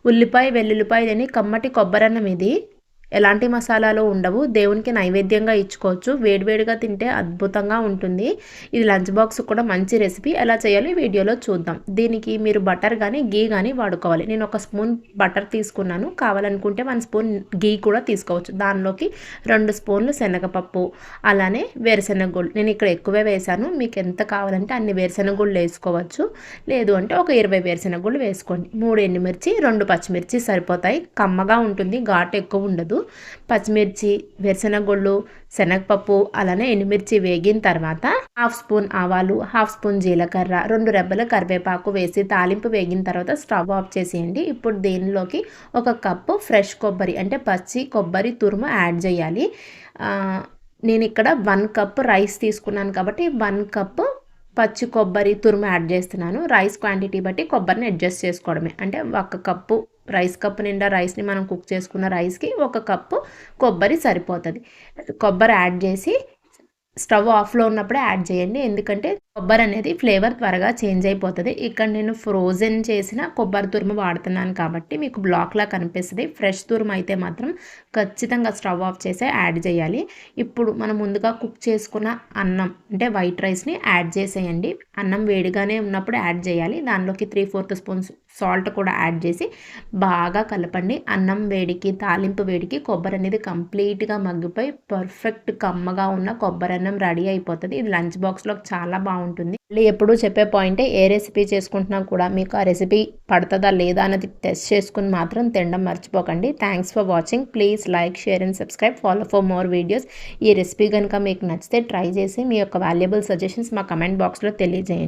ఉల్లిపాయ వెల్లుల్లిపాయని కమ్మటి కొబ్బరన్నం ఇది. ఎలాంటి మసాలాలు ఉండవు. దేవునికి నైవేద్యంగా ఇచ్చుకోవచ్చు. వేడివేడిగా తింటే అద్భుతంగా ఉంటుంది. ఇది లంచ్ బాక్స్ కూడా మంచి రెసిపీ. ఎలా చేయాలో వీడియోలో చూద్దాం. దీనికి మీరు బటర్ కానీ గీ కానీ వాడుకోవాలి. నేను 1 స్పూన్ బటర్ తీసుకున్నాను. కావాలనుకుంటే 1 స్పూన్ గీ కూడా తీసుకోవచ్చు. దానిలోకి 2 స్పూన్లు శనగపప్పు, అలానే వేరుశెనగ గుళ్ళు. నేను ఇక్కడ ఎక్కువే వేసాను. మీకు ఎంత కావాలంటే అన్ని వేరుశెనగ గుళ్ళు వేసుకోవచ్చు. లేదు అంటే ఒక 20 వేరుశెనగ గుళ్ళు వేసుకోండి. 3 ఎండుమిర్చి, 2 పచ్చిమిర్చి సరిపోతాయి. కమ్మగా ఉంటుంది, ఘాటు ఎక్కువ ఉండదు. పచ్చిమిర్చి, వేరుశెనగ గుళ్ళు, శనగపప్పు, అలానే ఎండుమిర్చి వేగిన తర్వాత 1/2 స్పూన్ ఆవాలు, 1/2 స్పూన్ జీలకర్ర, 2 రెబ్బల కరివేపాకు వేసి తాలింపు వేగిన తర్వాత స్టవ్ ఆఫ్ చేసేయండి. ఇప్పుడు దీనిలోకి 1 కప్పు ఫ్రెష్ కొబ్బరి అంటే పచ్చి కొబ్బరి తురుము యాడ్ చేయాలి. నేను ఇక్కడ 1 కప్పు రైస్ తీసుకున్నాను కాబట్టి 1 కప్పు పచ్చి కొబ్బరి తురుము యాడ్ చేస్తున్నాను. రైస్ క్వాంటిటీ బట్టి కొబ్బరిని అడ్జస్ట్ చేసుకోవడమే. అంటే 1 కప్పు రైస్ కప్పు నిండా రైస్ని మనం కుక్ చేసుకున్న రైస్కి 1 కప్పు కొబ్బరి సరిపోతుంది. కొబ్బరి యాడ్ చేసి స్టవ్ ఆఫ్లో ఉన్నప్పుడే యాడ్ చేయండి. ఎందుకంటే కొబ్బరి అనేది ఫ్లేవర్ త్వరగా చేంజ్ అయిపోతుంది. ఇక్కడ నేను ఫ్రోజన్ చేసిన కొబ్బరి తురుము వాడుతున్నాను కాబట్టి మీకు బ్లాక్లా కనిపిస్తుంది. ఫ్రెష్ తురుము అయితే మాత్రం ఖచ్చితంగా స్టవ్ ఆఫ్ చేసే యాడ్ చేయాలి. ఇప్పుడు మనం ముందుగా కుక్ చేసుకున్న అన్నం అంటే వైట్ రైస్ని యాడ్ చేసేయండి. అన్నం వేడిగానే ఉన్నప్పుడు యాడ్ చేయాలి. దానిలోకి 3/4 స్పూన్స్ సాల్ట్ కూడా యాడ్ చేసి బాగా కలపండి. అన్నం వేడికి తాలింపు వేడికి కొబ్బరి అనేది కంప్లీట్గా మగ్గిపోయి పర్ఫెక్ట్ కమ్మగా ఉన్న కొబ్బరి అన్నం రెడీ అయిపోతుంది. ఇది లంచ్ బాక్స్లో చాలా బాగుంటుంది. మళ్ళీ ఎప్పుడూ చెప్పే పాయింటే ఏ రెసిపీ చేసుకుంటున్నా కూడా మీకు ఆ రెసిపీ పడుతుందా లేదా అన్నది టెస్ట్ చేసుకుని మాత్రం తినడం మర్చిపోకండి. Thanks for watching. Please like, share and subscribe. Follow for more videos. ఈ రెసిపీ కనుక మీకు నచ్చితే ట్రై చేసి మీ యొక్క వాల్యుబుల్ సజెషన్స్ మా కమెంట్ బాక్స్లో తెలియజేయండి.